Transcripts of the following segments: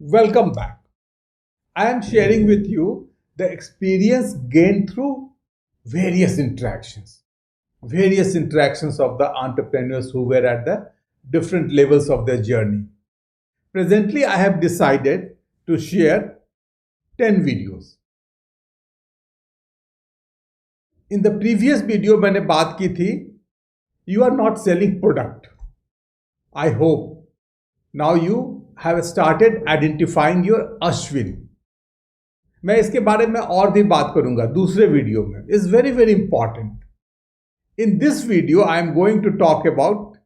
Welcome back. I am sharing with you the experience gained through various interactions of the entrepreneurs who were at the different levels of their journey. Presently, I have decided to share 10 videos. In the previous video, मैंने बात की थी, you are not selling product. I hope now you have started identifying your Ashwin. मैं इसके बारे में और भी बात करूंगा दूसरे वीडियो में. Is very very important. In this video I am going to talk about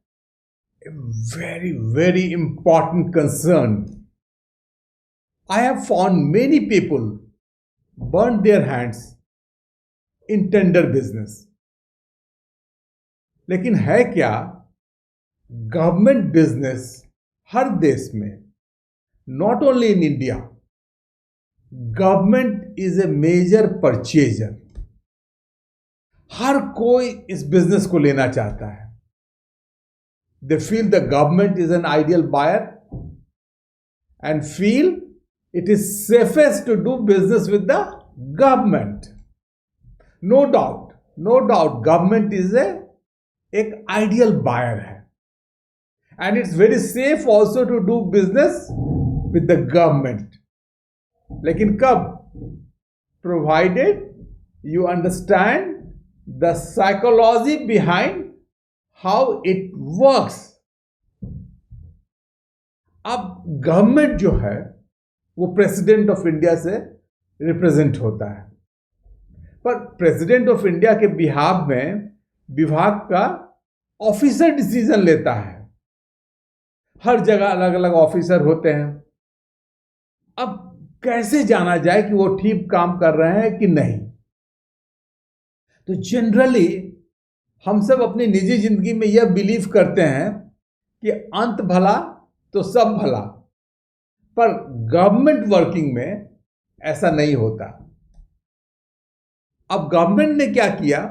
very very important concern. I have found many people burn their hands in tender business. लेकिन है क्या, गवर्नमेंट बिजनेस हर देश में, not only in India, government is a major purchaser. हर कोई इस business को लेना चाहता है. They feel the government is an ideal buyer and feel it is safest to do business with the government. No doubt government is एक ideal buyer है and it's very safe also to do business with the government. लेकिन कब? Provided you understand the psychology behind how it works. अब government जो है वो president of India से represent होता है, पर प्रेसिडेंट ऑफ इंडिया के बिहाफ में विभाग का ऑफिसर डिसीजन लेता है. हर जगह अलग अलग ऑफिसर होते हैं. अब कैसे जाना जाए कि वो ठीक काम कर रहे हैं कि नहीं? तो जनरली हम सब अपनी निजी जिंदगी में यह बिलीव करते हैं कि अंत भला तो सब भला, पर गवर्नमेंट वर्किंग में ऐसा नहीं होता. अब गवर्नमेंट ने क्या किया,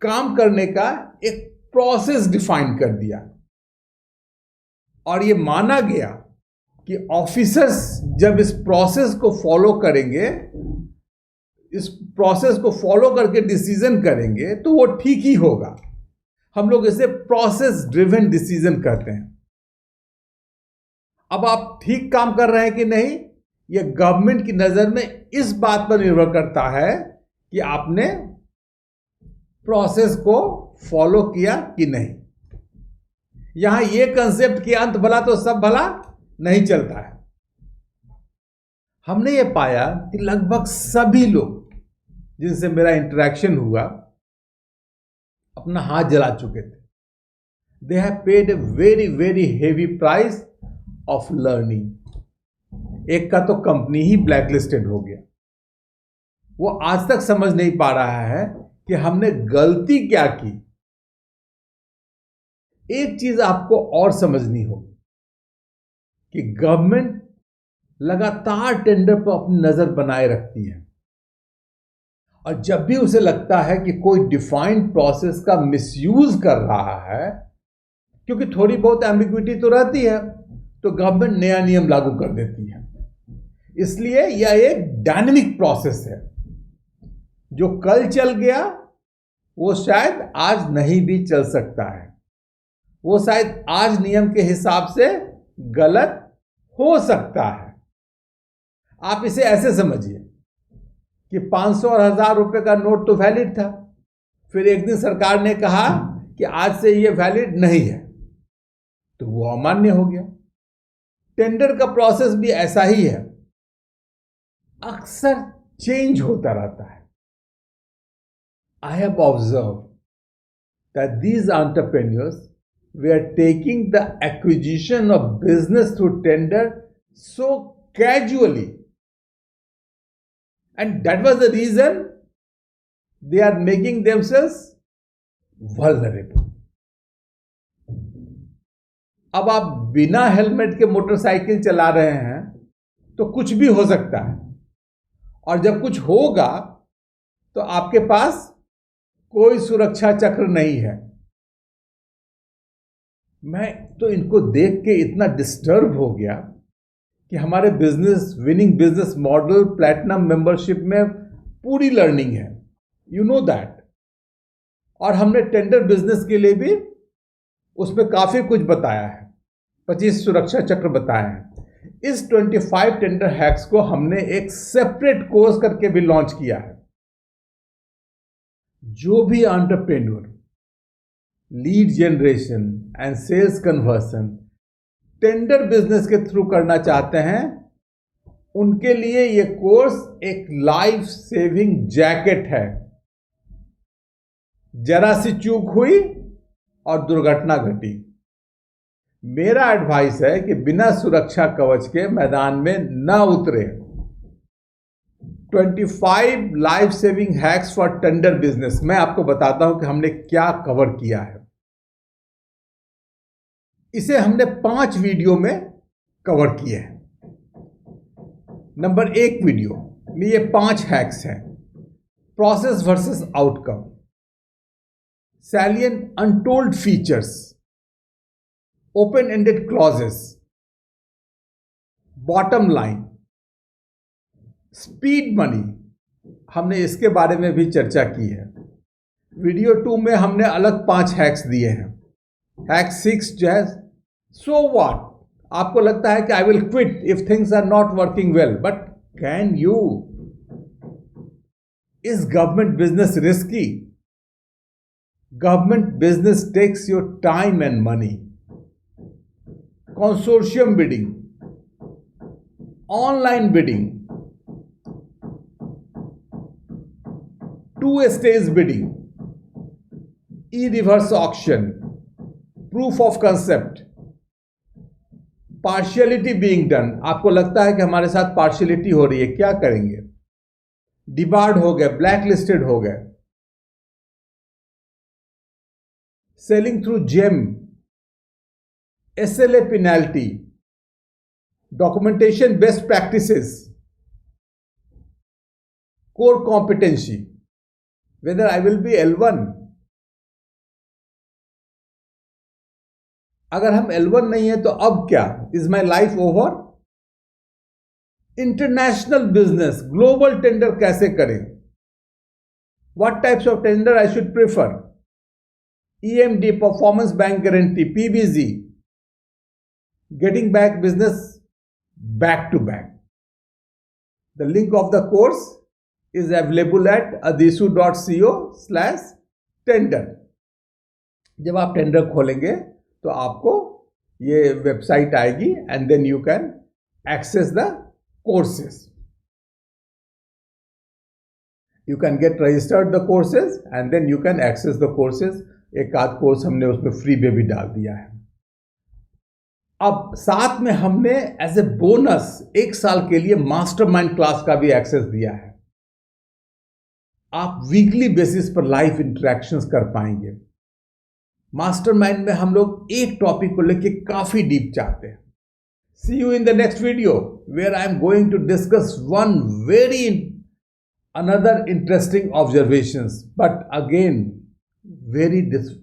काम करने का एक प्रोसेस डिफाइन कर दिया और ये माना गया कि ऑफिसर्स जब इस प्रोसेस को फॉलो करेंगे, इस प्रोसेस को फॉलो करके डिसीजन करेंगे तो वो ठीक ही होगा. हम लोग इसे प्रोसेस ड्रिवन डिसीजन कहते हैं. अब आप ठीक काम कर रहे हैं कि नहीं, यह गवर्नमेंट की नजर में इस बात पर निर्भर करता है कि आपने प्रोसेस को फॉलो किया कि नहीं. यहां यह कंसेप्ट कि अंत भला तो सब भला नहीं चलता है. हमने ये पाया कि लगभग सभी लोग जिनसे मेरा इंटरेक्शन हुआ अपना हाथ जला चुके थे. They have paid a very very heavy price of learning. एक का तो कंपनी ही ब्लैकलिस्टेड हो गया. वो आज तक समझ नहीं पा रहा है कि हमने गलती क्या की. एक चीज आपको और समझनी होगी कि गवर्नमेंट लगातार टेंडर पर अपनी नजर बनाए रखती है और जब भी उसे लगता है कि कोई डिफाइंड प्रोसेस का मिसयूज कर रहा है, क्योंकि थोड़ी बहुत एम्बिग्विटी तो रहती है, तो गवर्नमेंट नया नियम लागू कर देती है. इसलिए यह एक डायनेमिक प्रोसेस है. जो कल चल गया वो शायद आज नहीं भी चल सकता है. वो शायद आज नियम के हिसाब से गलत हो सकता है. आप इसे ऐसे समझिए कि 500 और 1000 रुपए का नोट तो वैलिड था, फिर एक दिन सरकार ने कहा कि आज से ये वैलिड नहीं है, तो वो अमान्य हो गया. टेंडर का प्रोसेस भी ऐसा ही है, अक्सर चेंज होता रहता है. I have observe that these entrepreneurs were taking the acquisition of business through tender so casually, and that was the reason they are making themselves vulnerable. अब आप बिना हेलमेट के मोटरसाइकिल चला रहे हैं तो कुछ भी हो सकता है, और जब कुछ होगा तो आपके पास कोई सुरक्षा चक्र नहीं है. मैं तो इनको देख के इतना डिस्टर्ब हो गया कि हमारे business winning business model platinum membership में पूरी लर्निंग है, यू नो दैट। और हमने टेंडर बिजनेस के लिए भी उसमें काफी कुछ बताया है, 25 सुरक्षा चक्र बताए हैं। इस 25 टेंडर हैक्स को हमने एक सेपरेट कोर्स करके भी लॉन्च किया है। जो भी entrepreneur lead generation and sales conversion tender business के थ्रू करना चाहते हैं, उनके लिए यह कोर्स एक लाइफ सेविंग जैकेट है। जरा सी चूक हुई और दुर्घटना घटी, मेरा एडवाइस है कि बिना सुरक्षा कवच के मैदान में न उतरे। 25 life saving hacks for tender business, मैं आपको बताता हूं कि हमने क्या कवर किया है। इसे हमने 5 वीडियो में कवर किए हैं। नंबर 1 वीडियो में ये 5 हैक्स हैं। Process versus outcome, salient untold features, open ended clauses, bottom line, speed money, हमने इसके बारे में भी चर्चा की है। वीडियो 2 में हमने अलग 5 हैक्स दिए हैं। हैक 6 जो है, सो व्हाट, आपको लगता है कि I will quit if things are not working well, but can you? Is government business risky? Government business takes your time and money. Consortium bidding, online bidding, 2 stage bidding, e reverse auction, proof of concept, partiality being done. आपको लगता है कि हमारे साथ partiality हो रही है, क्या करेंगे? डिबार्ड हो गए, ब्लैक लिस्टेड हो गए। Selling through GeM, SLA penalty, documentation best practices, core competency, whether I will be L1। अगर हम L1 नहीं है तो अब क्या? Is my life over? International business, global tender कैसे करें? What types of tender I should prefer? EMD, performance bank guarantee, PBG, getting back business back to back. The link of the course is available at adisu.co/tender. जब आप tender खोलेंगे तो आपको ये website आएगी and then you can access the courses. You can get registered the courses and then you can access the courses. एक आध course हमने उसमें फ्री में भी डाल दिया है। अब साथ में हमने एज ए बोनस 1 साल के लिए मास्टरमाइंड क्लास का भी एक्सेस दिया है। आप वीकली बेसिस पर लाइव इंटरेक्शंस कर पाएंगे। मास्टरमाइंड में हम लोग एक टॉपिक को लेके काफी डीप जाते हैं। See you in the next video where I am going to discuss one very another interesting observations, but again very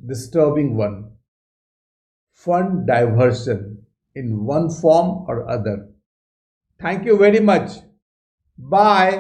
disturbing one. Fund diversion in one form or other. Thank you very much. Bye.